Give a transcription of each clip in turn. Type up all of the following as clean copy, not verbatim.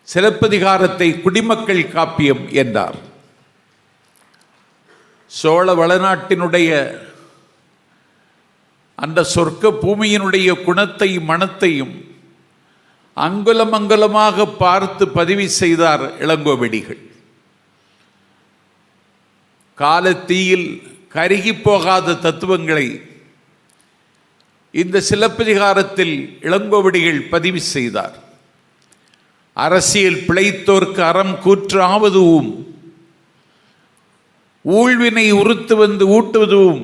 சிலப்பதிகாரத்தை குடிமக்கள் காப்பியம் என்றார். சோழ வளநாட்டினுடைய அந்த சொர்க்க பூமியினுடைய குணத்தையும் மனத்தையும் அங்குலம் அங்குலமாக பார்த்து பதிவு செய்தார் இளங்கோவடிகள். காலத்தீயில் கருகி போகாத தத்துவங்களை இந்த சிலப்பதிகாரத்தில் இளங்கோவடிகள் பதிவு செய்தார். அரசியல் பிழைத்தோர்க்கு அறம் கூற்றாவதுவும், ஊழ்வினை உறுத்து வந்து ஊட்டுவதும்,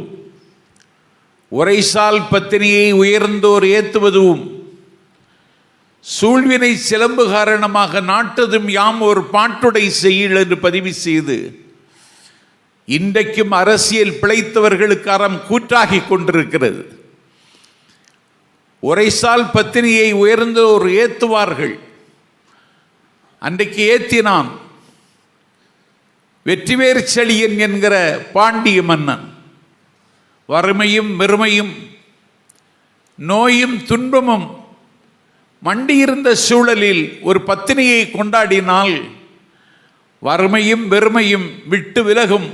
உரைசால் பத்தினியை உயர்ந்தோர் ஏத்துவதும், சூழ்வினை சிலம்பு காரணமாக நாட்டதும் யாம் ஒரு பாட்டுடை செய்யுள் என்று பதிவு செய்து இன்றைக்கும் அரசியல் பிழைத்தவர்களுக்கு அறம் கூற்றாகி கொண்டிருக்கிறது. உரைசால் பத்தினியை உயர்ந்தோர் ஏத்துவார்கள். அன்றைக்கு ஏத்தினான் வெற்றிவேறு செழியன் என்கிற பாண்டிய மன்னன். வறுமையும் வெறுமையும் நோயும் துன்பமும் மண்டியிருந்த சூழலில் ஒரு பத்தினியை கொண்டாடினால் வறுமையும் வெறுமையும் விட்டு விலகும்,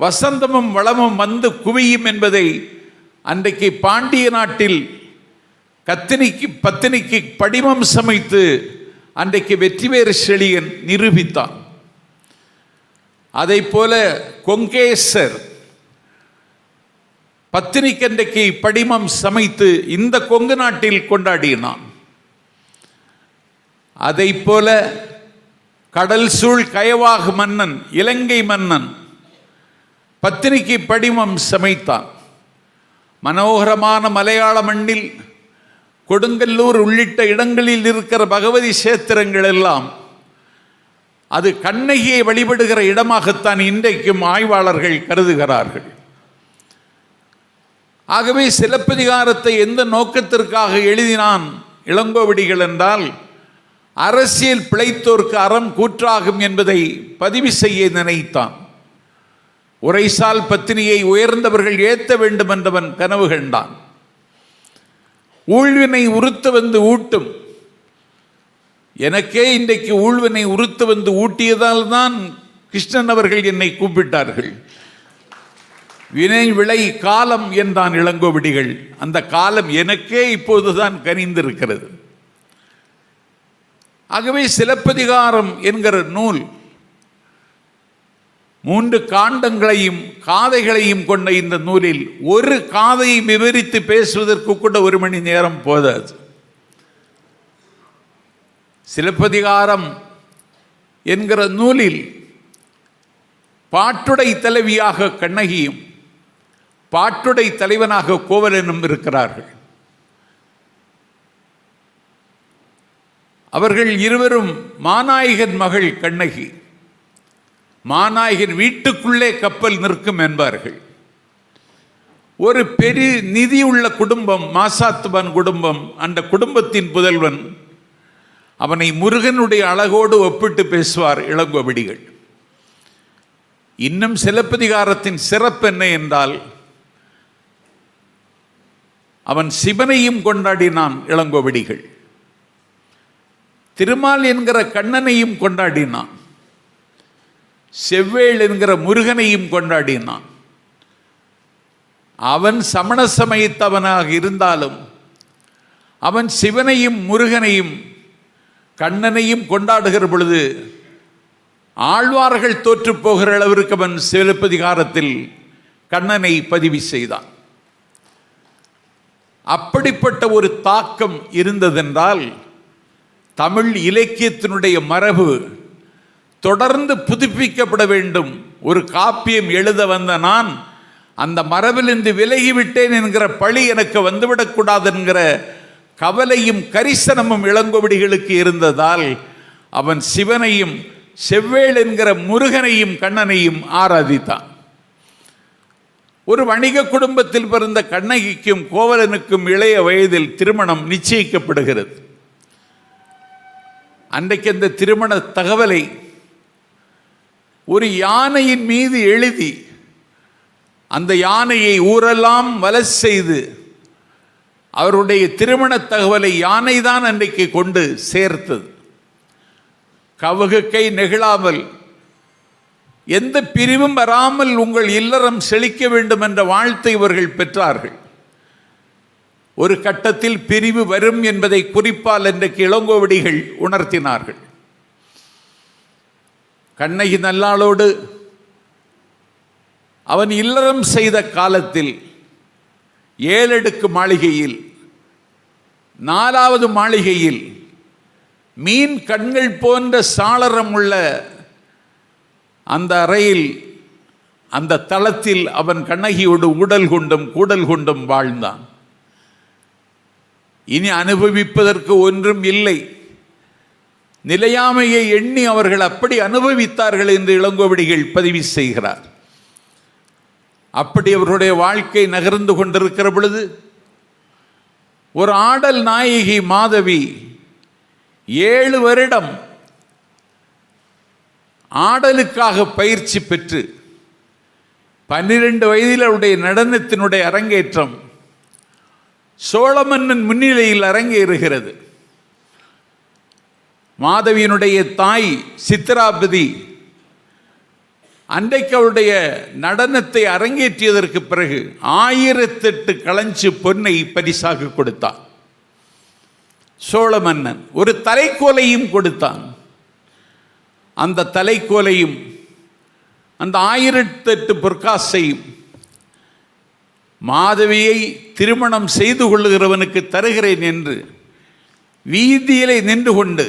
வசந்தமும் வளமும் வந்து குவியும் என்பதை அன்றைக்கு பாண்டிய நாட்டில் பத்தினிக்கு படிமம் சமைத்து அன்றைக்கு வெற்றிவேறு செழியன் நிரூபித்தான். அதை போல கொங்கேசர் பத்தினிக்கு அன்றைக்கு படிமம் சமைத்து இந்த கொங்கு நாட்டில் கொண்டாடினான். அதை போல கடல் சூழ் கயவாகு மன்னன், இலங்கை மன்னன் பத்தினிக்கு படிமம் சமைத்தான். மனோகரமான மலையாள மண்ணில் கொடுங்கல்லூர் உள்ளிட்ட இடங்களில் இருக்கிற பகவதி சேத்திரங்கள் எல்லாம் அது கண்ணகியை வழிபடுகிற இடமாகத்தான் இன்றைக்கும் ஆய்வாளர்கள் கருதுகிறார்கள். ஆகவே சிலப்பதிகாரத்தை எந்த நோக்கத்திற்காக எழுதினான் இளங்கோவடிகள் என்றால், அரசியல் பிழைத்தோர்க்கு அறம் கூற்றாகும் என்பதை பதிவு செய்ய நினைத்தான். உரைசால் பத்தினியை உயர்ந்தவர்கள் ஏத்த வேண்டும் என்றவன் கனவு கண்டான். ஊழ்வினை உறுத்து வந்து ஊட்டும். எனக்கே இன்றைக்கு ஊழ்வினை உறுத்து வந்து ஊட்டியதால் தான் கிருஷ்ணன் அவர்கள் என்னை கூப்பிட்டார்கள். வினை விளை காலம் என்றான் இளங்கோவடிகள். அந்த காலம் எனக்கே இப்போதுதான் கனிந்திருக்கிறது. ஆகவே சிலப்பதிகாரம் என்கிற நூல் 3 காண்டங்களையும் காதைகளையும் கொண்ட இந்த நூலில் ஒரு காதையை விவரித்து பேசுவதற்கு கூட 1 மணி நேரம் போதாது. சிலப்பதிகாரம் என்கிற நூலில் பாட்டுடை தலைவியாக கண்ணகியும் பாட்டுடை தலைவனாக கோவலனும் இருக்கிறார்கள். அவர்கள் இருவரும் மாநாயகன் மகள் கண்ணகி. மாநாயகன் வீட்டுக்குள்ளே கப்பல் நிற்கும் என்பார்கள். ஒரு பெரிய நிதியுள்ள குடும்பம், மாசாத்துவன் குடும்பம். அந்த குடும்பத்தின் புதல்வன். அவனை முருகனுடைய அழகோடு ஒப்பிட்டு பேசுவார் இளங்கோவடிகள். இன்னும் சிலப்பதிகாரத்தின் சிறப்பு என்ன என்றால், அவன் சிவனையும் கொண்டாடினான் இளங்கோவடிகள். திருமால் என்கிற கண்ணனையும் கொண்டாடினான். செவ்வேள் என்கிற முருகனையும் கொண்டாடினான். அவன் சமண சமயத்தவனாக இருந்தாலும் அவன் சிவனையும் முருகனையும் கண்ணனையும் கொண்டாடுகிற பொழுது ஆழ்வார்கள் தோற்று போகிற அளவிற்கு அவன் சிலப்பதிகாரத்தில் கண்ணனை பதிவு செய்தான். அப்படிப்பட்ட ஒரு தாக்கம் இருந்ததென்றால், தமிழ் இலக்கியத்தினுடைய மரபு தொடர்ந்து புதுப்பிக்கப்பட வேண்டும். ஒரு காப்பியம் எழுத வந்த நான் அந்த மரபிலிருந்து விலகிவிட்டேன் என்கிற பழி எனக்கு வந்துவிடக்கூடாது என்கிற கவலையும் கரிசனமும் இளங்கோவடிகளுக்கு இருந்ததால் அவன் சிவனையும் செவ்வேள் என்கிற முருகனையும் கண்ணனையும் ஆராதித்தான். ஒரு வணிக குடும்பத்தில் பிறந்த கண்ணகிக்கும் கோவலனுக்கும் இளைய வயதில் திருமணம் நிச்சயிக்கப்படுகிறது. அன்றைக்கு அந்த திருமண தகவலை ஒரு யானையின் மீது எழுதி அந்த யானையை ஊரெல்லாம் வல செய்து அவருடைய திருமண தகவலை யானைதான் அன்றைக்கு கொண்டு சேர்த்தது. கவுகை நெகிழாமல், எந்த பிரிவும் வராமல் உங்கள் இல்லறம் செழிக்க வேண்டும் என்ற வாழ்த்தை இவர்கள் பெற்றார்கள். ஒரு கட்டத்தில் பிரிவு வரும் என்பதை குறிப்பால் இன்றைக்கு இளங்கோவடிகள் உணர்த்தினார்கள். கண்ணகி நல்லாளோடு அவன் இல்லறம் செய்த காலத்தில் 7 அடுக்கு மாளிகையில் 4வது மாளிகையில் மீன் கண்கள் போன்ற சாளரம் உள்ள அந்த அறையில், அந்த தளத்தில் அவன் கண்ணகியோடு ஊடல் கொண்டும் கூடல் கொண்டும் வாழ்ந்தான். இனி அனுபவிப்பதற்கு ஒன்றும் இல்லை. நிலையாமையை எண்ணி அவர்கள் அப்படி அனுபவித்தார்கள் என்று இளங்கோவடிகள் பதிவு செய்கிறார். அப்படி அவருடைய வாழ்க்கை நகர்ந்து கொண்டிருக்கிற பொழுது ஒரு ஆடல் நாயகி மாதவி 7 வருடம் ஆடலுக்காக பயிற்சி பெற்று 12 வயதில் அவருடைய நடனத்தினுடைய அரங்கேற்றம் சோழ மன்னன் முன்னிலையில் அரங்கேறுகிறது. மாதவியினுடைய தாய் சித்திராபதி அன்றைக்கு அவருடைய நடனத்தை அரங்கேற்றியதற்கு பிறகு 1008 களஞ்சு பொன்னை பரிசாக கொடுத்தான். சோழ மன்னன் ஒரு தலைக்கோலையும் கொடுத்தான். அந்த தலைக்கோலையும் அந்த 1008 பொற்காசையும் மாதவியை திருமணம் செய்து கொள்ளுகிறவனுக்கு தருகிறேன் என்று வீதியிலே நின்று கொண்டு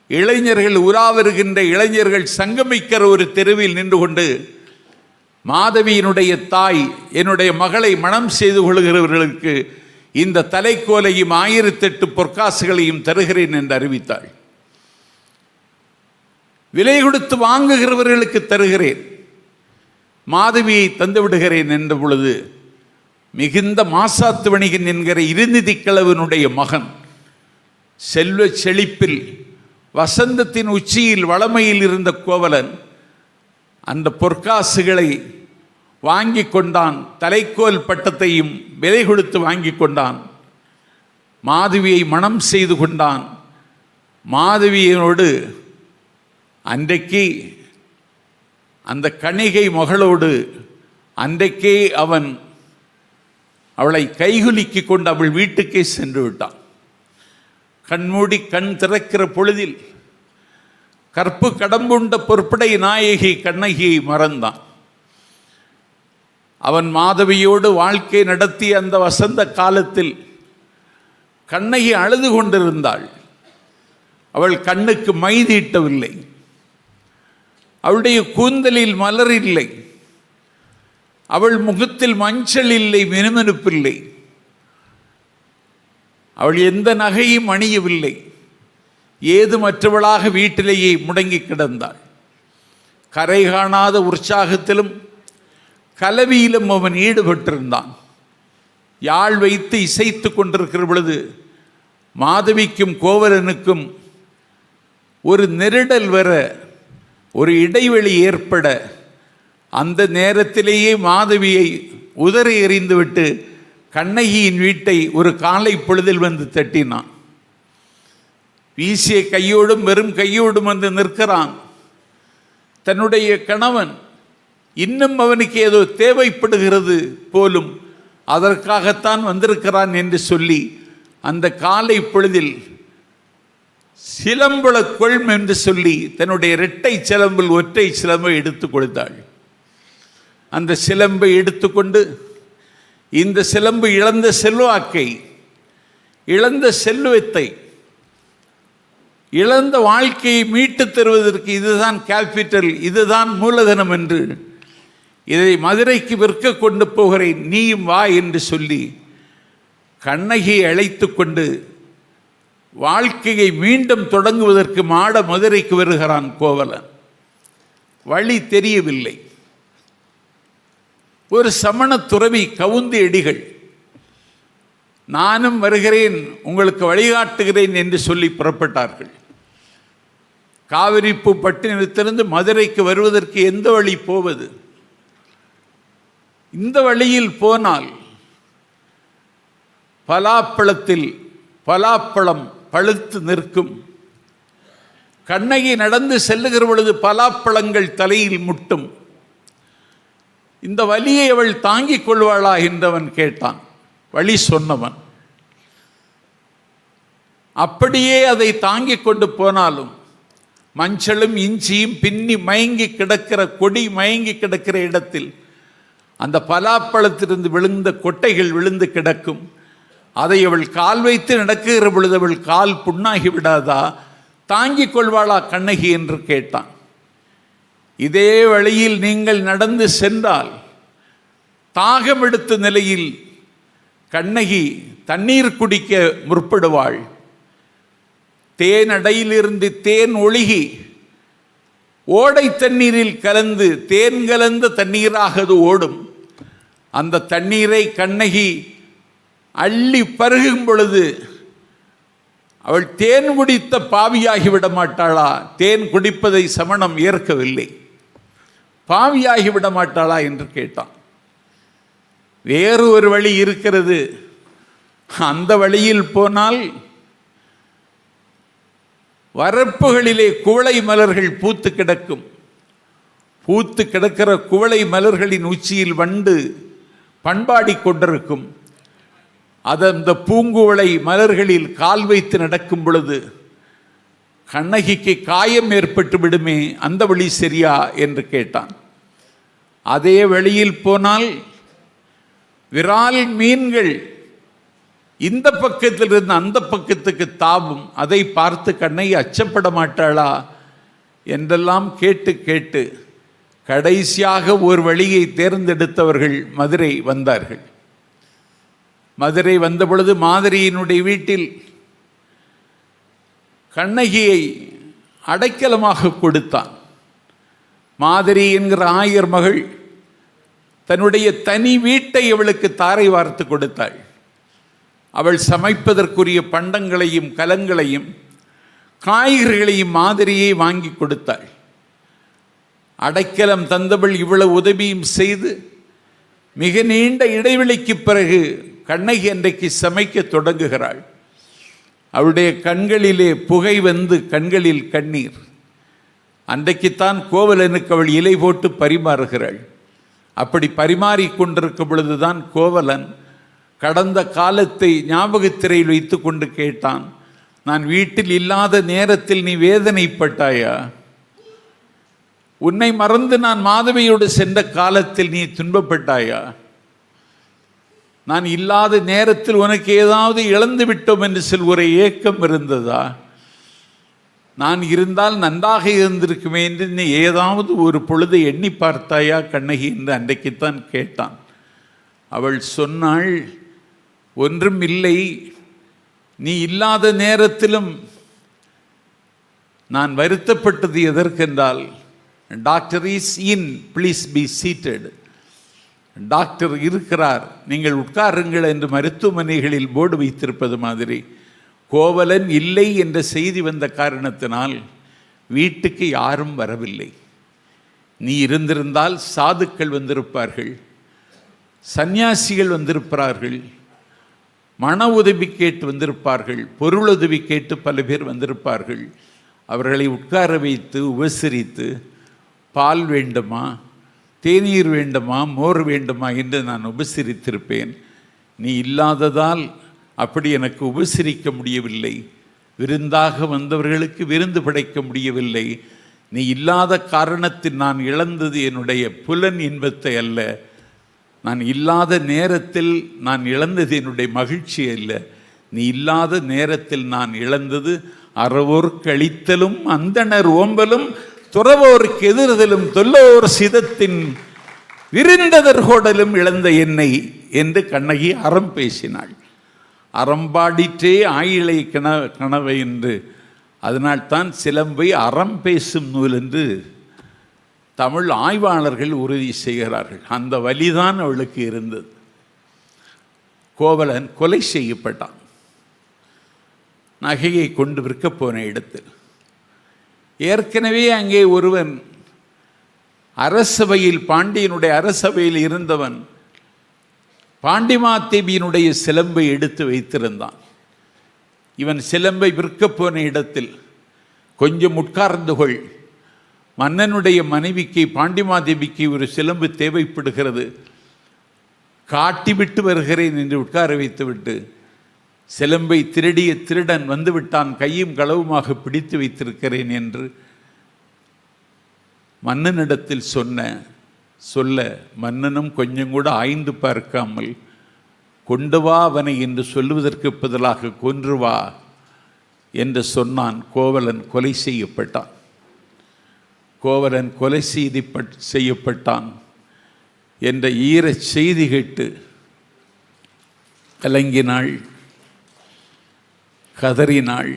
இளைஞர்கள், உலா வருகின்ற இளைஞர்கள் சங்கமிக்கிற ஒரு தெருவில் நின்று கொண்டு மாதவியினுடைய தாய், என்னுடைய மகளை மணம் செய்து கொள்கிறவர்களுக்கு இந்த தலைக்கோலையும் 1008 பொற்காசுகளையும் தருகிறேன் என்று அறிவித்தாள். விலை கொடுத்து வாங்குகிறவர்களுக்கு தருகிறேன், மாதவியை தந்துவிடுகிறேன் என்ற பொழுது மிகுந்த மாசாத்து வணிகன் என்கிற இருநிதி கிழவனுடைய மகன் செல்வ செழிப்பில் வசந்தத்தின் உச்சியில் வளமையில் இருந்த கோவலன் அந்த பொற்காசுகளை வாங்கி கொண்டான். தலைக்கோல் பட்டத்தையும் விலை கொடுத்து வாங்கி கொண்டான். மாதவியை மணம் செய்து கொண்டான். மாதவியோடு அன்றைக்கு அந்த கணிகை மகளோடு அன்றைக்கே அவன் அவளை கைகுலுக்கி கொண்டு அவள் வீட்டுக்கே சென்று விட்டான். கண்மூடி கண் திறக்கிற பொழுதில் கற்பு கடம்புண்ட பொற்படை நாயகி கண்ணகியை மறந்தான். அவன் மாதவியோடு வாழ்க்கை நடத்திய அந்த வசந்த காலத்தில் கண்ணகி அழுது கொண்டிருந்தாள். அவள் கண்ணுக்கு மை தீட்டவில்லை. அவளுடைய கூந்தலில் மலர் இல்லை. அவள் முகத்தில் மஞ்சள் இல்லை, மினுமினுப்பில்லை. அவள் எந்த நகையும் அணியவில்லை. ஏதுமற்றவளாக வீட்டிலேயே முடங்கி கிடந்தாள். கரை காணாத உற்சாகத்திலும் கலவியிலும் அவன் ஈடுபட்டிருந்தான். யாழ் வைத்து இசைத்து கொண்டிருக்கிற பொழுது மாதவிக்கும் கோவலனுக்கும் ஒரு நெருடல் வர, ஒரு இடைவெளி ஏற்பட, அந்த நேரத்திலேயே மாதவியை உதறி எறிந்துவிட்டு கண்ணகியின் வீட்டை ஒரு காலை பொழுதில் வந்து தட்டினான். வீசிய கையோடும் வெறும் கையோடும் வந்து நிற்கிறான். தன்னுடைய கணவன் இன்னும் அவனுக்கு ஏதோ தேவைப்படுகிறது போலும், அதற்காகத்தான் வந்திருக்கிறான் என்று சொல்லி அந்த காலை பொழுதில் சிலம்புல கொள்ம் என்று சொல்லி தன்னுடைய இரட்டை சிலம்பில் ஒற்றை சிலம்பை எடுத்து கொடுத்தாள். அந்த சிலம்பை எடுத்துக்கொண்டு இந்த சிலம்பு இழந்த செல்வாக்கை, இழந்த செல்வத்தை, இழந்த வாழ்க்கையை மீட்டு தருவதற்கு இதுதான் கேபிட்டல், இதுதான் மூலதனம் என்று இதை மதுரைக்கு விற்க கொண்டு போகிறேன், நீயும் வா என்று சொல்லி கண்ணகியை அழைத்து கொண்டு வாழ்க்கையை மீண்டும் தொடங்குவதற்கு மாட மதுரைக்கு வருகிறான் கோவலன். வழி தெரியவில்லை. ஒரு சமண துறவி கவுந்தி அடிகள், நானும் வருகிறேன், உங்களுக்கு வழிகாட்டுகிறேன் என்று சொல்லி புறப்பட்டார்கள். காவிரிப்பூ பட்டினத்திலிருந்து மதுரைக்கு வருவதற்கு எந்த வழி போவது? இந்த வழியில் போனால் பலாப்பழத்தில் பலாப்பழம் பழுத்து நிற்கும். கண்ணகி நடந்து செல்லுகிற பொழுது பலாப்பழங்கள் தலையில் முட்டும். இந்த வலியை அவள் தாங்கிக் கொள்வாளா என்றவன் கேட்டான். வழி சொன்னவன். அப்படியே அதை தாங்கிக் கொண்டு போனாலும் மஞ்சளும் இஞ்சியும் பின்னி மயங்கி கிடக்கிற கொடி மயங்கி கிடக்கிற இடத்தில் அந்த பலாப்பழத்திலிருந்து விழுந்த கொட்டைகள் விழுந்து கிடக்கும். அதை அவள் கால் வைத்து நடக்குகிற பொழுது அவள் கால் புண்ணாகி விடாதா? தாங்கிக் கொள்வாளா கண்ணகி என்று கேட்டான். இதே வழியில் நீங்கள் நடந்து சென்றால் தாகம் எடுத்த நிலையில் கண்ணகி தண்ணீர் குடிக்க முற்படுவாள். தேனடையிலிருந்து தேன் ஒழுகி ஓடை தண்ணீரில் கலந்து தேன் கலந்த தண்ணீராக அது ஓடும். அந்த தண்ணீரை கண்ணகி அள்ளி பருகும் பொழுது அவள் தேன் குடித்த பாவியாகிவிட மாட்டாளா? தேன் குடிப்பதை சமணம் ஏற்கவில்லை. பாவியாகிவிட மாட்டாளா என்று கேட்டான். வேறு ஒரு வழி இருக்கிறது. அந்த வழியில் போனால் வரப்புகளிலே குவளை மலர்கள் பூத்து கிடக்கும். பூத்து கிடக்கிற குவளை மலர்களின் உச்சியில் வண்டு பண்பாடி கொண்டிருக்கும். அந்த பூங்குவளை மலர்களில் கால் வைத்து நடக்கும் பொழுது கண்ணகிக்கு காயம் ஏற்பட்டு விடுமே, அந்த வழி சரியா என்று கேட்டான். அதே வழியில் போனால் விரால் மீன்கள் இந்த பக்கத்திலிருந்து அந்த பக்கத்துக்கு தாவும். அதை பார்த்து கண்ணகி அச்சப்பட மாட்டாளா என்றெல்லாம் கேட்டு கேட்டு கடைசியாக ஒரு வழியை தேர்ந்தெடுத்தவர்கள் மதுரை வந்தார்கள். மதுரை வந்த பொழுது மாதரியினுடைய வீட்டில் கண்ணகியை அடைக்கலமாக கொடுத்தான். மாதரி என்கிற ஆயர் மகள் தன்னுடைய தனி வீட்டை அவளுக்கு தாரை வார்த்து கொடுத்தாள். அவள் சமைப்பதற்குரிய பண்டங்களையும் கலங்களையும் காய்கறிகளையும் மாதரியை வாங்கி கொடுத்தாள். அடைக்கலம் தந்தவள் இவ்வளவு உதவியும் செய்து மிக நீண்ட இடைவெளிக்கு பிறகு கண்ணகி அன்றைக்கு சமைக்க தொடங்குகிறாள். அவளுடைய கண்களிலே புகை வந்து கண்களில் கண்ணீர். அன்றைக்குத்தான் கோவலனுக்கு அவள் இலை போட்டு பரிமாறுகிறாள். அப்படி பரிமாறி கொண்டிருக்கும் பொழுதுதான் கோவலன் கடந்த காலத்தை ஞாபகத்திரையில் வைத்து கொண்டு கேட்டான். நான் வீட்டில் இல்லாத நேரத்தில் நீ வேதனைப்பட்டாயா? உன்னை மறந்து நான் மாதவியோடு சென்ற காலத்தில் நீ துன்பப்பட்டாயா? நான் இல்லாத நேரத்தில் உனக்கு ஏதாவது இழந்து விட்டோம் என்று ஒரு ஏக்கம் இருந்ததா? நான் இருந்தால் நன்றாக இருந்திருக்குமே என்று நீ ஏதாவது ஒரு பொழுதை எண்ணி பார்த்தாயா கண்ணகி என்று அன்றைக்குத்தான் கேட்டான். அவள் சொன்னாள், ஒன்றும் இல்லை. நீ இல்லாத நேரத்திலும் நான் வருத்தப்பட்டது எதற்கென்றால், doctor is in, please be seated. Doctor இருக்கிறார், நீங்கள் உட்காருங்கள் என்று மருத்துவமனைகளில் போர்டு வைத்திருப்பது மாதிரி கோவலன் இல்லை என்ற செய்தி வந்த காரணத்தினால் வீட்டுக்கு யாரும் வரவில்லை. நீ இருந்திருந்தால் சாதுக்கள் வந்திருப்பார்கள், சந்நியாசிகள் வந்திருப்பார்கள், மன உதவி கேட்டு வந்திருப்பார்கள், பொருளுதவி கேட்டு பல பேர் வந்திருப்பார்கள். அவர்களை உட்கார வைத்து உபசரித்து பால் வேண்டுமா, தேநீர் வேண்டுமா, மோர் வேண்டுமா என்று நான் உபசரித்திருப்பேன். நீ இல்லாததால் அப்படி எனக்கு உபசரிக்க முடியவில்லை. விருந்தாக வந்தவர்களுக்கு விருந்து படைக்க முடியவில்லை. நீ இல்லாத காரணத்தில் நான் இழந்தது என்னுடைய புலன் இன்பத்தை அல்ல. நான் இல்லாத நேரத்தில் நான் இழந்தது என்னுடைய மகிழ்ச்சி அல்ல. நீ இல்லாத நேரத்தில் நான் இழந்தது அறவோர்க்கு அளித்தலும் அந்தணர் ஓம்பலும் துறவோருக்கு எதிர்தலும் தொல்லோர் சிதத்தின் விருந்ததர் கோடலும் இழந்த என்னை என்று கண்ணகி அறம் பேசினாள். அறம்பாடிற்றே ஆயிழை கனவை என்று. அதனால்தான் சிலம்பை அறம் பேசும் நூல் என்று தமிழ் ஆய்வாளர்கள் உறுதி செய்கிறார்கள். அந்த வலிதான் அவளுக்கு இருந்தது. கோவலன் கொலை செய்யப்பட்டான். நகையை கொண்டு விற்க போன இடத்தில் ஏற்கனவே அங்கே ஒருவன் அரசவையில், பாண்டியனுடைய அரசவையில் இருந்தவன் பாண்டிமாதேவியினுடைய சிலம்பை எடுத்து வைத்திருந்தான். இவன் சிலம்பை விற்க போன இடத்தில் கொஞ்சம் உட்கார்ந்து கொள், மன்னனுடைய மனைவிக்கு பாண்டிமாதேவிக்கு ஒரு சிலம்பு தேவைப்படுகிறது, காட்டிவிட்டு வருகிறேன் என்று உட்கார வைத்துவிட்டு சிலம்பை திருடிய திருடன் வந்துவிட்டான், கையும் களவுமாக பிடித்து வைத்திருக்கிறேன் என்று மன்னனிடத்தில் சொல்ல மன்னனும் கொஞ்சம் கூட ஆய்ந்து பார்க்காமல் கொண்டு வா அவனை என்று சொல்லுவதற்கு பதிலாக கொன்று வா என்று சொன்னான். கோவலன் கொலை செய்யப்பட்டான். கோவலன் கொலை செய்யப்பட்டான் என்ற ஈரச் செய்தி கேட்டு கலங்கினாள், கதறினாள்,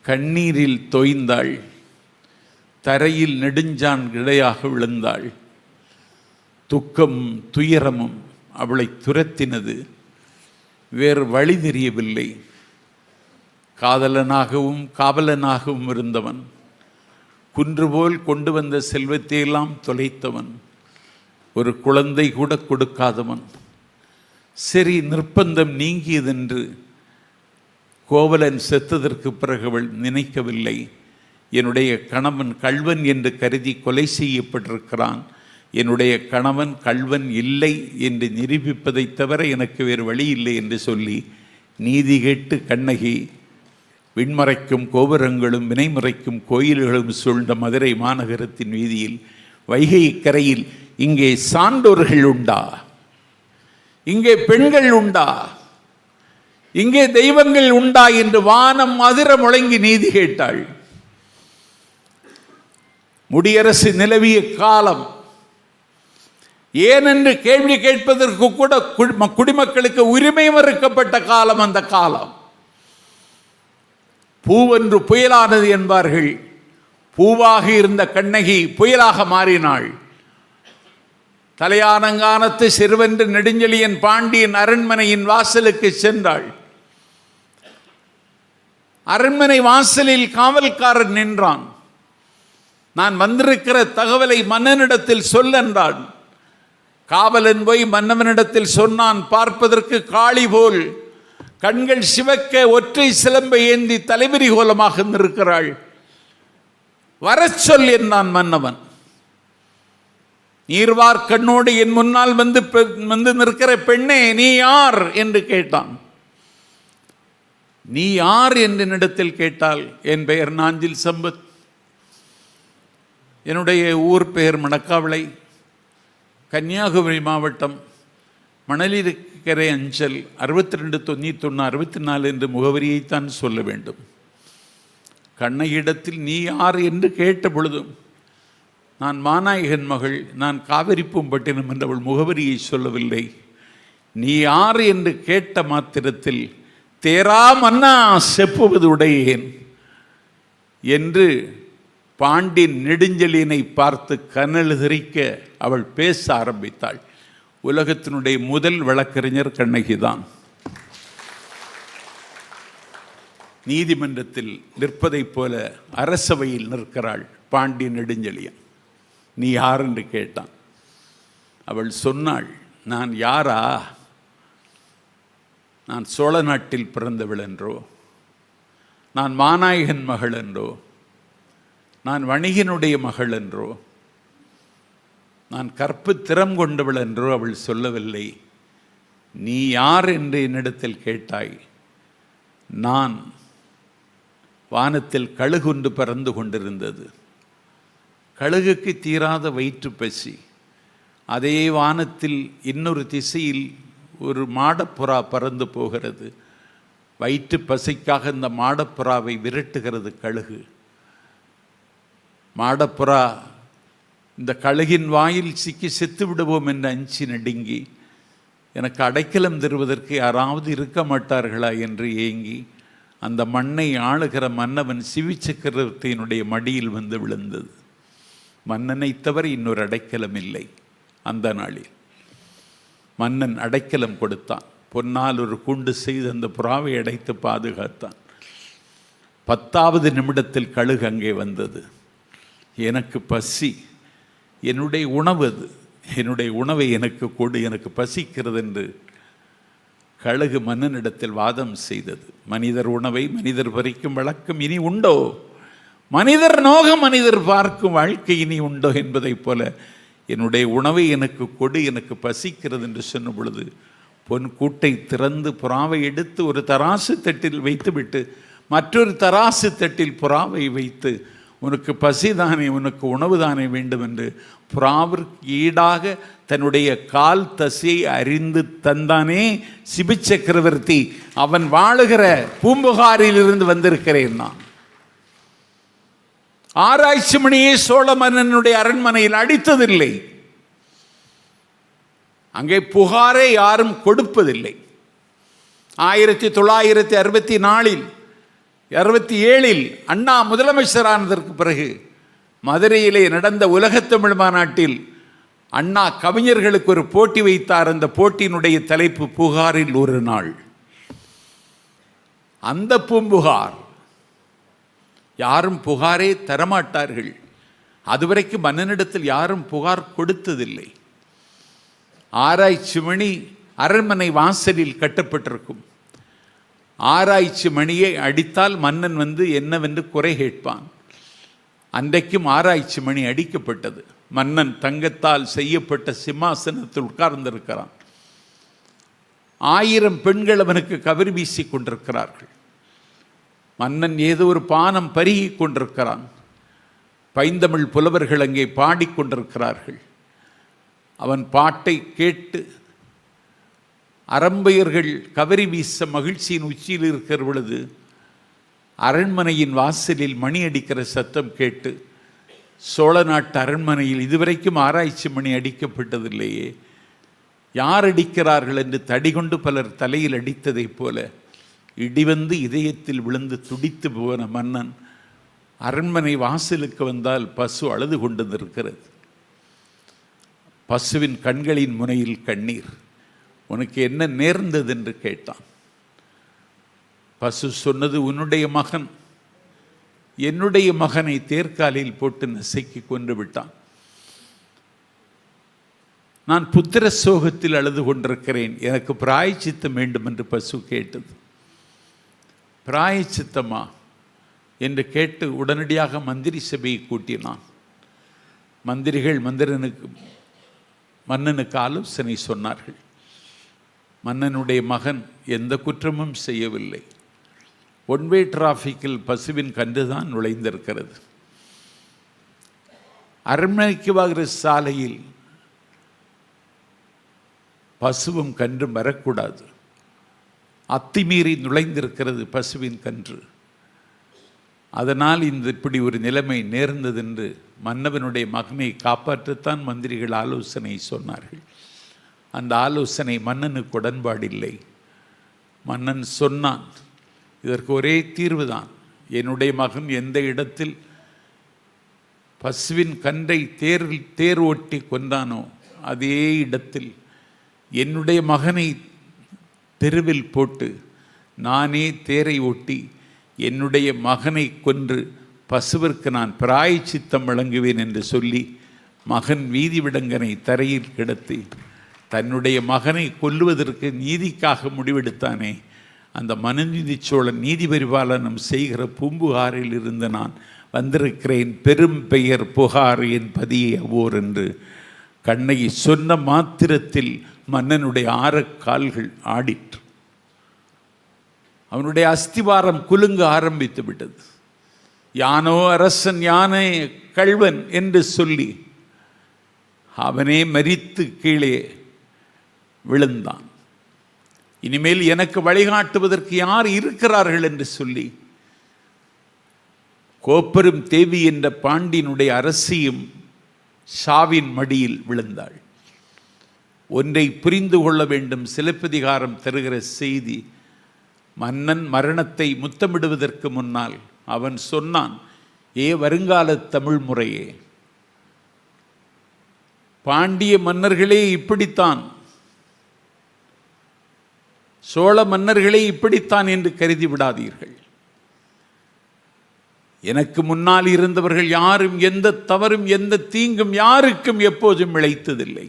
கண்ணீரில் தோய்ந்தாள், தரையில் நெடுஞ்சான் இடையாக விழுந்தாள். துக்கமும் துயரமும் அவளை துரத்தினது. வேறு வழி தெரியவில்லை. காதலனாகவும் காவலனாகவும் இருந்தவன், குன்றுபோல் கொண்டு வந்த செல்வத்தையெல்லாம் தொலைத்தவன், ஒரு குழந்தை கூட கொடுக்காதவன். சரி, நிர்பந்தம் நீங்கியதென்று கோவலன் செத்ததற்கு பிறகு அவள் நினைக்கவில்லை. என்னுடைய கணவன் கள்வன் என்று கருதி கொலை செய்யப்பட்டிருக்கிறான், என்னுடைய கணவன் கள்வன் இல்லை என்று நிரூபிப்பதை தவிர எனக்கு வேறு வழி இல்லை என்று சொல்லி நீதி கேட்டு கண்ணகி விண்மறைக்கும் கோபுரங்களும் வினைமறைக்கும் கோயில்களும் சூழ்ந்த மதுரை மாநகரத்தின் வீதியில் வைகை கரையில், இங்கே சான்றோர்கள் உண்டா, இங்கே பெண்கள் உண்டா, இங்கே தெய்வங்கள் உண்டா என்று வானம் அதிர முழங்கி நீதி கேட்டாள். முடியரசு நிலவிய காலம், ஏனென்று கேள்வி கேட்பதற்கு கூட குடிமக்களுக்கு உரிமை மறுக்கப்பட்ட காலம் அந்த காலம். பூவென்று புயலானது என்பார்கள். பூவாக இருந்த கண்ணகி புயலாக மாறினாள். தலையானங்கானத்து சிறுவென்று நெடுஞ்செழியன் பாண்டியன் அரண்மனையின் வாசலுக்கு சென்றாள். அரண்மனை வாசலில் காவல்காரன் நின்றான். நான் வந்திருக்கிற தகவலை மன்னனிடத்தில் சொல்லென்றான். காவலன் போய் மன்னவனிடத்தில் சொன்னான். பார்ப்பதற்கு காளி போல் கண்கள் சிவக்க ஒற்றை சிலம்பை ஏந்தி தலைவிரி கோலமாக நிற்கிறாள், வரச் சொல் என்றான் மன்னவன். நீர்வார் கண்ணோடு என் முன்னால் வந்து நிற்கிற பெண்ணே, நீ யார் என்று கேட்டான். நீ யார் என்று என்னிடத்தில் கேட்டால், என் பெயர் நாஞ்சில் சம்பத், என்னுடைய ஊர் பெயர் மணக்காவளை, கன்னியாகுமரி மாவட்டம், மணலிருக்கரை அஞ்சல் 629164 என்ற முகவரியைத்தான் சொல்ல வேண்டும். கண்ணகியிடத்தில் நீ யார் என்று கேட்ட பொழுதும் நான் மாநாயகன் மகள், நான் காவிரிப்பூம்பட்டினம் என்ற அவள் முகவரியை சொல்லவில்லை. நீ யார் என்று கேட்ட மாத்திரத்தில் தேரா மன்னா செப்புவது உடையேன் என்று பாண்டியன் நெடுஞ்செழியனை பார்த்து கனல் திரிக்க அவள் பேச ஆரம்பித்தாள். உலகத்தினுடைய முதல் வழக்கறிஞர் கண்ணகிதான். நீதிமன்றத்தில் நிற்பதைப் போல அரசவையில் நிற்கிறாள் பாண்டியன் நெடுஞ்செழியன். நீ யார் என்று கேட்டான். அவள் சொன்னாள், நான் யாரா? நான் சோழ நாட்டில் பிறந்தவள் என்றோ, நான் மாநாயகன் மகள் என்றோ, நான் வணிகனுடைய மகள் என்றோ, நான் கற்பு திறம் கொண்டவள் என்றோ அவள் சொல்லவில்லை. நீ யார் என்று என்னிடத்தில் கேட்டாய். நான் வானத்தில் கழுகுண்டு பறந்து கொண்டிருந்தது. கழுகுக்கு தீராத வயிற்று பசி. அதே வானத்தில் இன்னொரு திசையில் ஒரு மாடப்புறா பறந்து போகிறது. வயிற்று பசிக்காக இந்த மாடப்புறாவை விரட்டுகிறது கழுகு. மாடப்புறா இந்த கழுகின் வாயில் சிக்கி செத்து விடுவோம் என்று அஞ்சி நடுங்கி, எனக்கு அடைக்கலம் தருவதற்கு யாராவது இருக்க மாட்டார்களா என்று ஏங்கி அந்த மண்ணை ஆளுகிற மன்னவன் சிவிச்சக்கரவர்த்தியினுடைய மடியில் வந்து விழுந்தது. மன்னனை தவிர இன்னொரு அடைக்கலம் இல்லை. அந்த நாளில் மன்னன் அடைக்கலம் கொடுத்தான். பொன்னால் ஒரு கூண்டு செய்து அந்த புறாவை அடைத்து பாதுகாத்தான். 10வது நிமிடத்தில் கழுகு அங்கே வந்தது. எனக்கு பசி, என்னுடைய உணவு அது, என்னுடைய உணவை எனக்கு கொடு, எனக்கு பசிக்கிறது என்று கழுகு மன்னனிடத்தில் வாதம் செய்தது. மனிதர் உணவை மனிதர் பறிக்கும் வழக்கம் இனி உண்டோ? மனிதர் நோக மனிதர் பார்க்கும் வாழ்க்கை இனி உண்டோ என்பதைப் போல என்னுடைய உணவை எனக்கு கொடு, எனக்கு பசிக்கிறது என்று சொன்ன பொழுது பொன் கூட்டை திறந்து புறாவை எடுத்து ஒரு தராசு தட்டில் வைத்துவிட்டு மற்றொரு தராசு தட்டில் புறாவை வைத்து, உனக்கு பசிதானே, உனக்கு உணவு தானே வேண்டும் என்று புறாவிற்கு ஈடாக தன்னுடைய கால் தசையை அறிந்து தந்தானே சிபி சக்கரவர்த்தி. அவன் வாழுகிற பூம்புகாரில் இருந்து வந்திருக்கிறேன் நான். ஆராய்ச்சி மணியை சோழ மன்னனுடைய அரண்மனையில் அடித்ததில்லை. அங்கே புகாரை யாரும் கொடுப்பதில்லை. 1964 67 அண்ணா முதலமைச்சரானதற்கு பிறகு மதுரையிலே நடந்த உலகத்தமிழ் மாநாட்டில் அண்ணா கவிஞர்களுக்கு ஒரு போட்டி வைத்தார். அந்த போட்டியினுடைய தலைப்பு புகாரில் ஒரு நாள். அந்த பூம்புகார் யாரும் புகாரே தரமாட்டார்கள். அதுவரைக்கும் மன்னனிடத்தில் யாரும் புகார் கொடுத்ததில்லை. ஆராய்ச்சி மணி அரண்மனை வாசலில் கட்டப்பட்டிருக்கும். ஆராய்ச்சி மணியை அடித்தால் மன்னன் வந்து என்னவென்று குறை கேட்பான். அன்றைக்கும் ஆராய்ச்சி மணி அடிக்கப்பட்டது. மன்னன் தங்கத்தால் செய்யப்பட்ட சிம்மாசனத்தில் உட்கார்ந்திருக்கிறான். 1000 பெண்கள் அவனுக்கு கவரி வீசி கொண்டிருக்கிறார்கள். மன்னன் ஏதோ ஒரு பானம் பருகி கொண்டிருக்கிறான். பைந்தமிழ் புலவர்கள் அங்கே பாடிக்கொண்டிருக்கிறார்கள். அவன் பாட்டை கேட்டு அரம்பையர்கள் கவரி வீச மகிழ்ச்சியின் உச்சியில் இருக்கிற பொழுது அரண்மனையின் வாசலில் மணி அடிக்கிற சத்தம் கேட்டு, சோழ நாட்டு அரண்மனையில் இதுவரைக்கும் ஆராய்ச்சி மணி அடிக்கப்பட்டதில்லையே, யார் அடிக்கிறார்கள் என்று தடிகொண்டு பலர் தலையில் அடித்ததைப் போல இடிவந்து இதயத்தில் விழுந்து துடித்து போன மன்னன் அரண்மனை வாசலுக்கு வந்தால் பசு அழுது கொண்டு நிற்கிறது. பசுவின் கண்களின் முனையில் கண்ணீர். உனக்கு என்ன நேர்ந்தது என்று கேட்டான். பசு சொன்னது, உன்னுடைய மகன் என்னுடைய மகனை தேர்காலில் போட்டு நசுக்கி கொன்று விட்டான். நான் புத்திர சோகத்தில் அழுது கொண்டிருக்கிறேன், எனக்கு பிராயச்சித்தம் வேண்டும் என்று பசு கேட்டது. பிராயச்சித்தமா என்று கேட்டு உடனடியாக மந்திரி சபையை கூட்டினான். மந்திரிகள் மன்னனுக்கு ஆலோசனை சொன்னார்கள். மன்னனுடைய மகன் எந்த குற்றமும் செய்யவில்லை. ஒன்வே டிராஃபிக்கில் பசுவின் கன்றுதான் நுழைந்திருக்கிறது. அரண்மனைக்கு வாகிற சாலையில் பசுவும் கன்றும் வரக்கூடாது. அத்துமீறி நுழைந்திருக்கிறது பசுவின் கன்று. அதனால் இப்படி ஒரு நிலைமை நேர்ந்தது என்று மன்னவனுடைய மகனை காப்பாற்றத்தான் மந்திரிகள் ஆலோசனை சொன்னார்கள். அந்த ஆலோசனை மன்னனுக்கு உடன்பாடில்லை. மன்னன் சொன்னான், இதற்கு ஒரே தீர்வுதான். என்னுடைய மகன் எந்த இடத்தில் பசுவின் கன்றை தேர் ஓட்டி கொண்டானோ அதே இடத்தில் என்னுடைய மகனை தெருவில் போட்டு நானே தேரை ஓட்டி என்னுடைய மகனை கொன்று பசுவிற்கு நான் பிராயச்சித்தம் வழங்குவேன் என்று சொல்லி மகன் வீதி விடங்கனை தரையில் கிடத்தி தன்னுடைய மகனை கொல்லுவதற்கு நீதிக்காக முடிவெடுத்தானே, அந்த மனுநீதி சோழன் நீதி பரிபாலனம் செய்கிற பூம்புகாரில் இருந்து நான் வந்திருக்கிறேன், பெரும் பெயர் புகார் என் பதியை அவோர் என்று கண்ணகி சொன்ன மாத்திரத்தில் மன்னனுடைய ஆரக்கால்கள் ஆடிற்று. அவனுடைய அஸ்திவாரம் குலுங்க ஆரம்பித்து விட்டது. யானோ அரசன், யானே கள்வன் என்று சொல்லி அவனே மரித்து கீழே விழுந்தான். இனிமேல் எனக்கு வழிகாட்டுவதற்கு யார் இருக்கிறார்கள் என்று சொல்லி கோப்பெரும் தேவி என்ற பாண்டியனுடைய அரசியும் சாவின் மடியில் விழுந்தாள். ஒன்றை புரிந்து கொள்ள வேண்டும், சிலப்பதிகாரம் தருகிற செய்தி. மன்னன் மரணத்தை முத்தமிடுவதற்கு முன்னால் அவன் சொன்னான், ஏ வருங்கால தமிழ் முறையே, பாண்டிய மன்னர்களே இப்படித்தான், சோழ மன்னர்களே இப்படித்தான் என்று கருதி விடாதீர்கள். எனக்கு முன்னால் இருந்தவர்கள் யாரும் எந்த தவறும் எந்த தீங்கும் யாருக்கும் எப்போதும் இழைத்ததில்லை.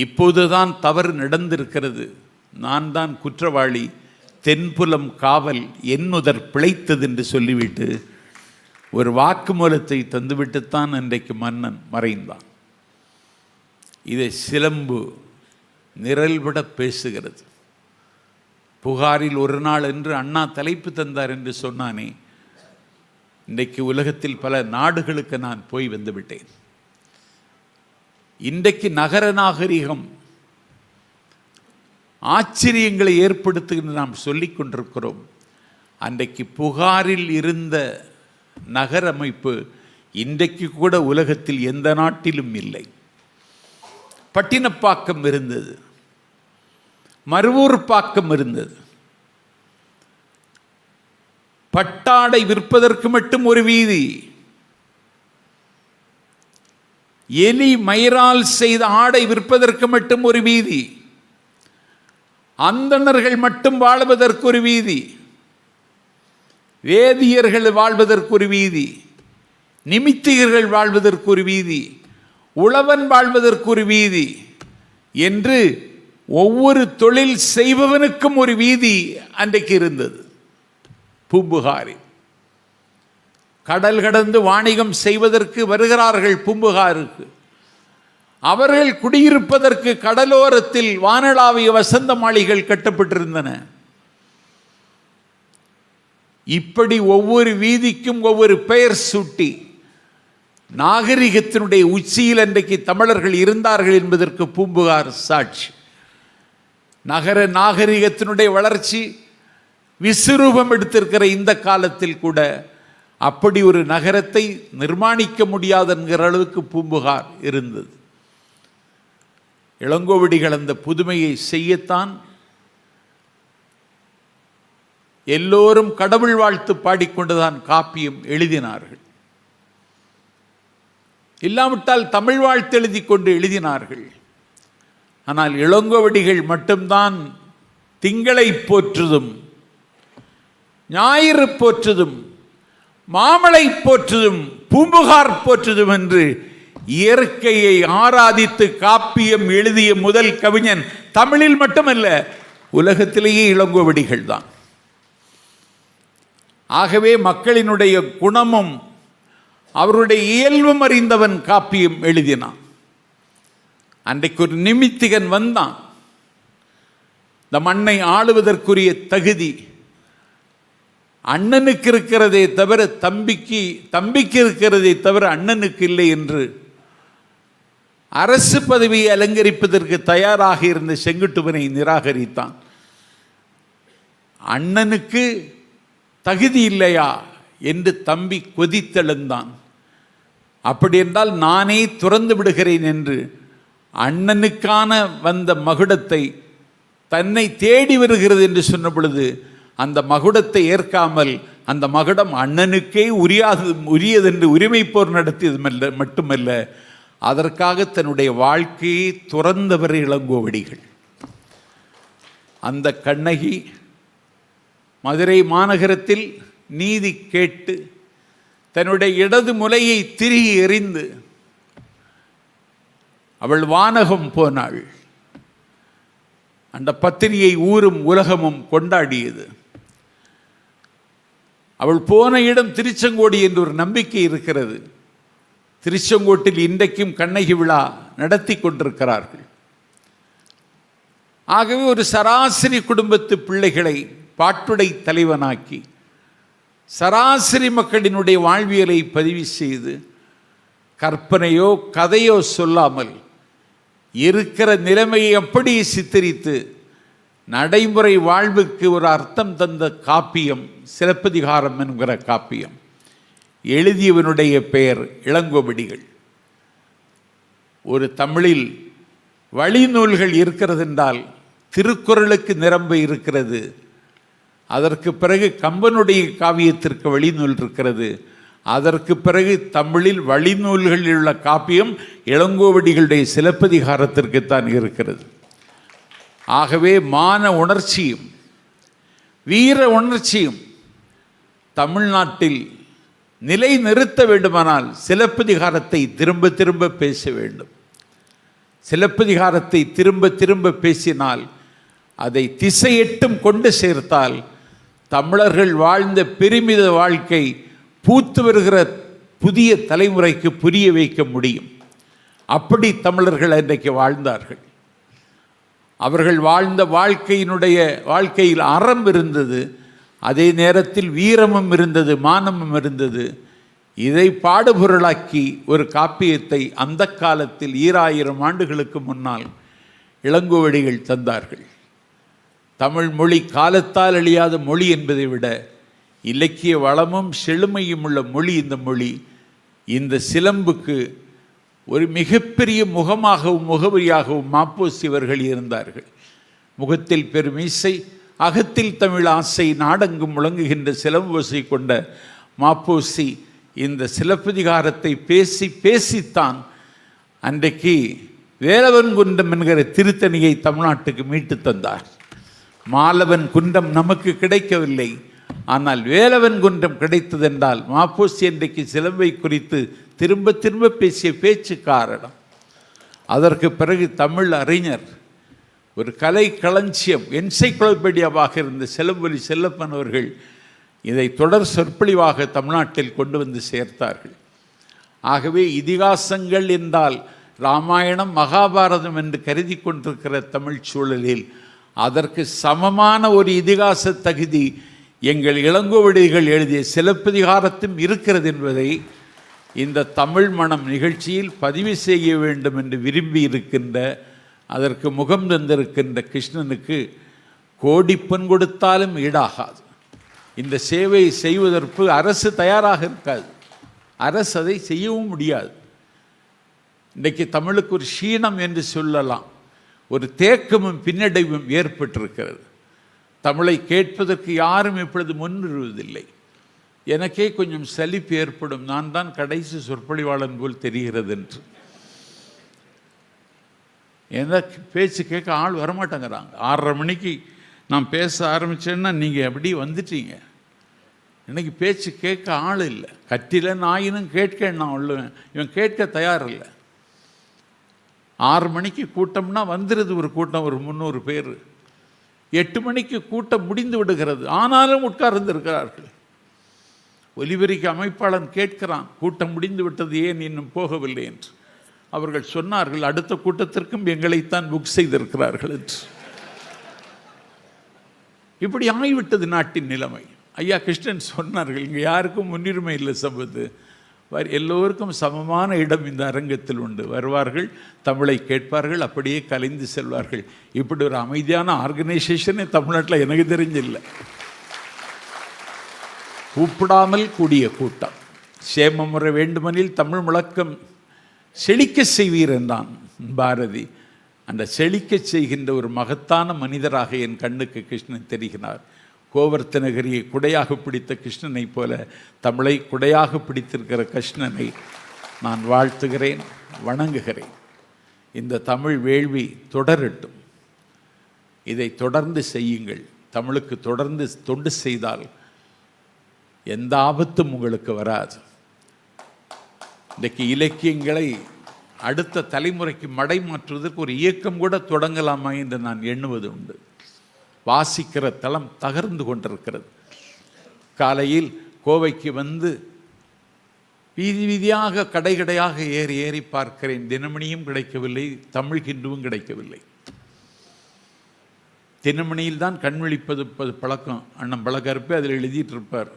இப்போதுதான் தவறு நடந்திருக்கிறது, நான் தான் குற்றவாளி, தென்புலம் காவல் என்னுதர் பிழைத்தது என்று சொல்லிவிட்டு ஒரு வாக்குமூலத்தை தந்துவிட்டுத்தான் இன்றைக்கு மன்னன் மறைந்தான். இதை சிலம்பு நிரல்பட பேசுகிறது. புகாரில் ஒரு நாள் என்று அண்ணா தலைப்பு தந்தார் என்று சொன்னானே, இன்றைக்கு உலகத்தில் பல நாடுகளுக்கு நான் போய் வந்துவிட்டேன். இன்றைக்கு நகர நாகரிகம் ஆச்சரியங்களை ஏற்படுத்துகின்ற நாம் சொல்லிக் கொண்டிருக்கிறோம். அன்றைக்கு புகாரில் இருந்த நகர அமைப்பு இன்றைக்கு கூட உலகத்தில் எந்த நாட்டிலும் இல்லை. பட்டினப்பாக்கம் இருந்தது, மருவூர் பாக்கம் இருந்தது. பட்டாடை விற்பதற்கு மட்டும் ஒரு வீதி, எலி மயிரால் செய்த ஆடை விற்பதற்கு மட்டும் ஒரு வீதி, அந்தணர்கள் மட்டும் வாழ்வதற்கு ஒரு வீதி, வேதியர்கள் வாழ்வதற்கு ஒரு வீதி, நிமித்திகர்கள் வாழ்வதற்கு ஒரு வீதி, உழவன் வாழ்வதற்கு ஒரு வீதி என்று ஒவ்வொரு தொழில் செய்பவனுக்கும் ஒரு வீதி அன்றைக்கு இருந்தது. பூம்புகாரில் கடல் கடந்து வாணிகம் செய்வதற்கு வருகிறார்கள் பூம்புகாருக்கு. அவர்கள் குடியிருப்பதற்கு கடலோரத்தில் வானளாவிய வசந்த மாளிகைகள் கட்டப்பட்டிருந்தன. இப்படி ஒவ்வொரு வீதிக்கும் ஒவ்வொரு பெயர் சூட்டி நாகரிகத்தினுடைய உச்சியில் அன்றைக்கு தமிழர்கள் இருந்தார்கள் என்பதற்கு பூம்புகார் சாட்சி. நகர நாகரிகத்தினுடைய வளர்ச்சி விஸ்வரூபம் எடுத்திருக்கிற இந்த காலத்தில் கூட அப்படி ஒரு நகரத்தை நிர்மாணிக்க முடியாது என்கிற அளவுக்கு பூம்புகார் இருந்தது. இளங்கோவடிகள் அந்த புதுமையை செய்யத்தான் எல்லோரும் கடவுள் வாழ்த்து பாடிக்கொண்டுதான் காப்பியம் எழுதினார்கள். இல்லாவிட்டால் தமிழ் வாழ்த்து எழுதி கொண்டு எழுதினார்கள். ஆனால் இளங்கோவடிகள் மட்டும்தான் திங்களை போற்றுதும், ஞாயிறு போற்றுதும், மாமலை போற்றுதும், பூம்புகார் போற்றுதும் என்று இயற்கையை ஆராதித்து காப்பியம் எழுதிய முதல் கவிஞன் தமிழில் மட்டுமல்ல உலகத்திலேயே இளங்கோவடிகள் தான். ஆகவே மக்களினுடைய குணமும் அவருடைய இயல்பும் அறிந்தவன் காப்பியம் எழுதினான். அன்றைக்கு ஒரு நிமித்திகன் வந்தான். இந்த மண்ணை ஆளுவதற்குரிய தகுதி அண்ணனுக்கு இருக்கிறதே தவிர தம்பிக்கு இருக்கிறதே தவிர அண்ணனுக்கு இல்லை என்று அரசு பதவியை அலங்கரிப்பதற்கு தயாராக இருந்த செங்குட்டுவனை நிராகரித்தான். அண்ணனுக்கு தகுதி இல்லையா என்று தம்பி கொதித்தெழுந்தான். அப்படி என்றால் நானே துறந்து விடுகிறேன் என்று அண்ணனுக்கான வந்த மகுடத்தை தன்னை தேடி வருகிறது என்று சொன்ன பொழுது அந்த மகுடத்தை ஏற்காமல் அந்த மகுடம் அண்ணனுக்கே உரியதென்று உரிமை போர் நடத்தியது மட்டுமல்ல, அதற்காக தன்னுடைய வாழ்க்கையை துறந்தவர் இளங்கோவடிகள். அந்த கண்ணகி மதுரை மாநகரத்தில் நீதி கேட்டு தன்னுடைய இடது முலையை திருகி எறிந்து அவள் வானகம் போனாள். அந்த பத்தினியை ஊரும் உலகமும் கொண்டாடியது. அவள் போன இடம் திருச்செங்கோடு என்று ஒரு நம்பிக்கை இருக்கிறது. திருச்செங்கோட்டில் இன்றைக்கும் கண்ணகி விழா நடத்தி கொண்டிருக்கிறார்கள். ஆகவே ஒரு சராசரி குடும்பத்து பிள்ளைகளை பாட்டுடை தலைவனாக்கி சராசரி மக்களினுடைய வாழ்வியலை பதிவு செய்து கற்பனையோ கதையோ சொல்லாமல் இருக்கிற நிலைமையை அப்படி சித்தரித்து நடைமுறை வாழ்வுக்கு ஒரு அர்த்தம் தந்த காப்பியம் சிலப்பதிகாரம் என்கிற காப்பியம். எழுதியவனுடைய பெயர் இளங்கோவடிகள். ஒரு தமிழில் வழிநூல்கள் இருக்கிறது என்றால் திருக்குறளுக்கு நிரம்ப இருக்கிறது. அதற்கு பிறகு கம்பனுடைய காவியத்திற்கு வழிநூல் இருக்கிறது. அதற்கு பிறகு தமிழில் வழிநூல்களில் உள்ள காப்பியம் இளங்கோவடிகளுடைய சிலப்பதிகாரத்திற்குத்தான் இருக்கிறது. ஆகவே மான உணர்ச்சியும் வீர உணர்ச்சியும் தமிழ்நாட்டில் நிலை நிறுத்த வேண்டுமானால் சிலப்பதிகாரத்தை திரும்ப திரும்ப பேச வேண்டும். சிலப்பதிகாரத்தை திரும்ப திரும்ப பேசினால், அதை திசையெட்டும் கொண்டு சேர்த்தால், தமிழர்கள் வாழ்ந்த பெருமித வாழ்க்கை பூத்து வருகிற புதிய தலைமுறைக்கு புரிய வைக்க முடியும். அப்படி தமிழர்கள் அன்றைக்கு வாழ்ந்தார்கள். அவர்கள் வாழ்ந்த வாழ்க்கையில் அறம் இருந்தது, அதே நேரத்தில் வீரமும் இருந்தது, மானமும் இருந்தது. இதை பாடுபொருளாக்கி ஒரு காப்பியத்தை அந்த காலத்தில் 2000 ஆண்டுகளுக்கு முன்னால் இளங்கோவடிகள் தந்தார்கள். தமிழ் மொழி காலத்தால் அழியாத மொழி என்பதை விட இலக்கிய வளமும் செழுமையும் உள்ள மொழி இந்த மொழி. இந்த சிலம்புக்கு ஒரு மிகப்பெரிய முகமாகவும் முகவரியாகவும் மாப்போசி அவர்கள் இருந்தார்கள். முகத்தில் பெருமீசை, அகத்தில் தமிழ் ஆசை, நாடெங்கும் முழங்குகின்ற சிலம்போசை கொண்ட மாப்போசி இந்த சிலப்பதிகாரத்தை பேசித்தான் அன்றைக்கு வேலவன் குன்றம் என்கிற திருத்தணியை தமிழ்நாட்டுக்கு மீட்டு தந்தார். மாலவன் குன்றம் நமக்கு கிடைக்கவில்லை, ஆனால் வேலவன் குன்றம் கிடைத்ததென்றால் மாப்போசி அன்றைக்கு சிலம்பை குறித்து திரும்ப திரும்ப பேசிய பேச்சு காரணம். அதற்கு பிறகு தமிழ் அறிஞர், ஒரு கலை களஞ்சியம், என்சைக்ளோபீடியாவாக இருந்த செல்லம்பொலி செல்லப்பன் அவர்கள் இதை தொடர் சொற்பொழிவாக தமிழ்நாட்டில் கொண்டு வந்து சேர்த்தார்கள். ஆகவே இதிகாசங்கள் என்றால் இராமாயணம் மகாபாரதம் என்று கருதி கொண்டிருக்கிற தமிழ் சூழலில் அதற்கு சமமான ஒரு இதிகாச தகுதி எங்கள் இளங்கோவடிகள் எழுதிய சிலப்பதிகாரத்தும் இருக்கிறது என்பதை இந்த தமிழ் மணம் நிகழ்ச்சியில் பதிவு செய்ய வேண்டும் என்று விரும்பி இருக்கின்ற, அதற்கு முகம் தந்திருக்கின்ற கிருஷ்ணனுக்கு கோடி பொன் கொடுத்தாலும் ஈடாகாது. இந்த சேவையை செய்வதற்கு அரசு தயாராக இருக்காது, அரசு அதை செய்யவும் முடியாது. இன்றைக்கு தமிழுக்கு ஒரு க்ஷீணம் என்று சொல்லலாம், ஒரு தேக்கமும் பின்னடைவும் ஏற்பட்டிருக்கிறது. தமிழை கேட்பதற்கு யாரும் இப்பொழுது முன்வருவதில்லை. எனக்கே கொஞ்சம் சலிப்பு ஏற்படும், நான் தான் கடைசி சொற்பொழிவாளன் போல் தெரிகிறது என்று. எந்த பேச்சு கேட்க ஆள் வரமாட்டேங்கிறாங்க. 6:30 மணிக்கு நான் பேச ஆரம்பித்தேன்னா நீங்கள் எப்படி வந்துட்டீங்க. இன்னைக்கு பேச்சு கேட்க ஆள் இல்லை. கட்டில நாயினும் கேட்க நான் உள்ளுவேன், இவன் கேட்க தயாரில்லை. 6 மணிக்கு கூட்டம்னா வந்துடுது ஒரு கூட்டம், ஒரு 300 பேர். 8 மணிக்கு கூட்டம் முடிந்து விடுகிறது, ஆனாலும் உட்கார்ந்திருக்கிறார்கள். ஒலிபெருக்கி அமைப்பாளன் கேட்கிறான், கூட்டம் முடிந்து விட்டது, ஏன் இன்னும் போகவில்லை என்று. அவர்கள் சொன்னார்கள், அடுத்த கூட்டத்திற்கும் எங்களைத்தான் புக் செய்திருக்கிறார்கள் என்று. இப்படி ஆகிவிட்டது நாட்டின் நிலைமை. ஐயா கிருஷ்ணன் சொன்னார்கள், இங்கே யாருக்கும் முன்னுரிமை இல்லை, சம்பத்து எல்லோருக்கும் சமமான இடம் இந்த அரங்கத்தில் உண்டு. வருவார்கள், தமிழை கேட்பார்கள், அப்படியே கலைந்து செல்வார்கள். இப்படி ஒரு அமைதியான ஆர்கனைசேஷனே தமிழ்நாட்டில் எனக்கு தெரிஞ்சில்லை. கூப்பிடாமல் கூடிய கூட்டம். சேமமுறை வேண்டுமெனில் தமிழ் முழக்கம் செழிக்க செய்வீர் என்றான் பாரதி. அந்த செழிக்க செய்கின்ற ஒரு மகத்தான மனிதராக என் கண்ணுக்கு கிருஷ்ணன் தெரிகிறார். கோவர்த்தனகிரியை குடையாக பிடித்த கிருஷ்ணனை போல தமிழை குடையாக பிடித்திருக்கிற கிருஷ்ணனை நான் வாழ்த்துகிறேன், வணங்குகிறேன். இந்த தமிழ் வேள்வி தொடரட்டும், இதை தொடர்ந்து செய்யுங்கள். தமிழுக்கு தொடர்ந்து தொண்டு செய்தால் எந்த ஆபத்தும் உங்களுக்கு வராது. இன்றைக்கு இலக்கியங்களை அடுத்த தலைமுறைக்கு மடை மாற்றுவதற்கு ஒரு இயக்கம் கூட தொடங்கலாமா என்று நான் எண்ணுவது உண்டு. வாசிக்கிற தளம் தகர்ந்து கொண்டிருக்கிறது. காலையில் கோவைக்கு வந்து வீதி வீதியாக கடையாக ஏறி ஏறி பார்க்கிறேன். தினமணியும் கிடைக்கவில்லை, தமிழ் ஹிந்துவும் கிடைக்கவில்லை. தினமணியில் தான் கண் விழிப்பது பழக்கம். அண்ணன் பழக்கருப்பே அதில் எழுதிட்டு இருப்பார்.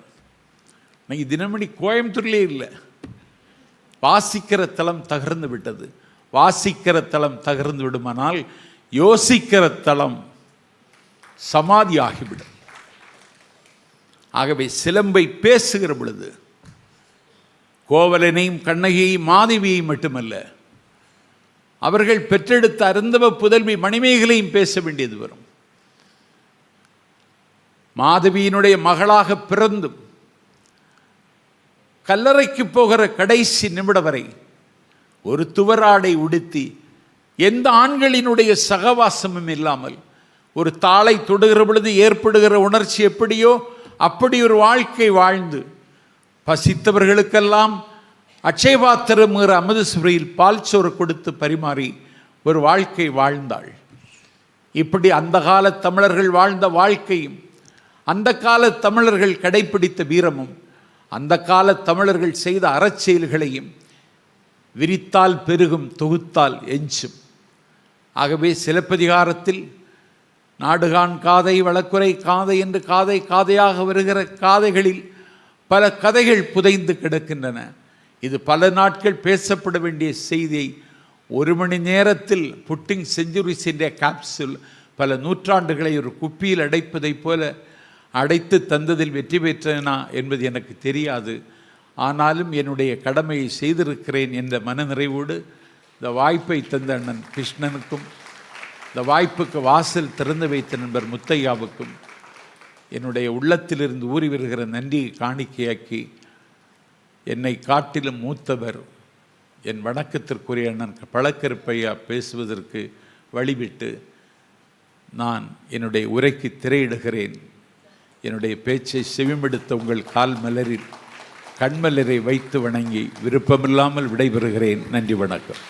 இன்னைக்கு தினமணி கோயம்புத்தூர்லேயே இல்லை. வாசிக்கிற தளம் தகர்ந்து விட்டது. வாசிக்கிற தளம் தகர்ந்து விடுமானால் யோசிக்கிற தளம் சமாதி ஆகிவிடும். ஆகவே சிலம்பை பேசுகிற பொழுது கோவலனையும் கண்ணகியையும் மாதவியையும் மட்டுமல்ல, அவர்கள் பெற்றெடுத்த அருந்தவ புதல்வி மணிமேகலையும் பேச வேண்டியது வரும். மாதவியினுடைய மகளாக பிறந்தும் கல்லறைக்கு போகிற கடைசி நிமிடம் வரை ஒரு துவராடை உடுத்தி எந்த ஆண்களினுடைய சகவாசமும் இல்லாமல் ஒரு தாளை தொடுகிற பொழுது ஏற்படுகிற உணர்ச்சி எப்படியோ அப்படி ஒரு வாழ்க்கை வாழ்ந்து பசித்தவர்களுக்கெல்லாம் அட்சயபாத்திரம்ங்கிற அமுதசுவரியில் பால் சோறு கொடுத்து பரிமாறி ஒரு வாழ்க்கை வாழ்ந்தாள். இப்படி அந்த கால தமிழர்கள் வாழ்ந்த வாழ்க்கையும், அந்த கால தமிழர்கள் கடைப்பிடித்த வீரமும், அந்த கால தமிழர்கள் செய்த அறச்செயல்களையும் விரித்தால் பெருகும், தொகுத்தால் எஞ்சும். ஆகவே சிலப்பதிகாரத்தில் நாடுகான் காதை, வழக்குரை காதை என்று காதை காதையாக வருகிற காதைகளில் பல கதைகள் புதைந்து கிடக்கின்றன. இது பல நாட்கள் பேசப்பட வேண்டிய செய்தியை 1 மணி நேரத்தில் புட்டிங் செஞ்சுரிஸ் என்ற கேப்சூல் பல நூற்றாண்டுகளை ஒரு குப்பியில் அடைப்பதைப் போல அடைத்து தந்ததில் வெற்றி பெற்றனா என்பது எனக்கு தெரியாது. ஆனாலும் என்னுடைய கடமையை செய்திருக்கிறேன் என்ற மனநிறைவோடு இந்த வாய்ப்பை தந்த அண்ணன் கிருஷ்ணனுக்கும், இந்த வாய்ப்புக்கு வாசல் திறந்து வைத்த நண்பர் முத்தையாவுக்கும் என்னுடைய உள்ளத்திலிருந்து ஊறி வருகிற நன்றியை காணிக்கையாக்கி, என்னை காட்டிலும் மூத்தவர் என் வணக்கத்திற்குரிய அண்ணன் பழக்கருப்பையா பேசுவதற்கு வழிவிட்டு நான் என்னுடைய உரைக்கு திரையிடுகிறேன். என்னுடைய பேச்சை செவிமெடுத்த உங்கள் கால் மலரில் கண்மலரை வைத்து வணங்கி விருப்பமில்லாமல் விடைபெறுகிறேன். நன்றி, வணக்கம்.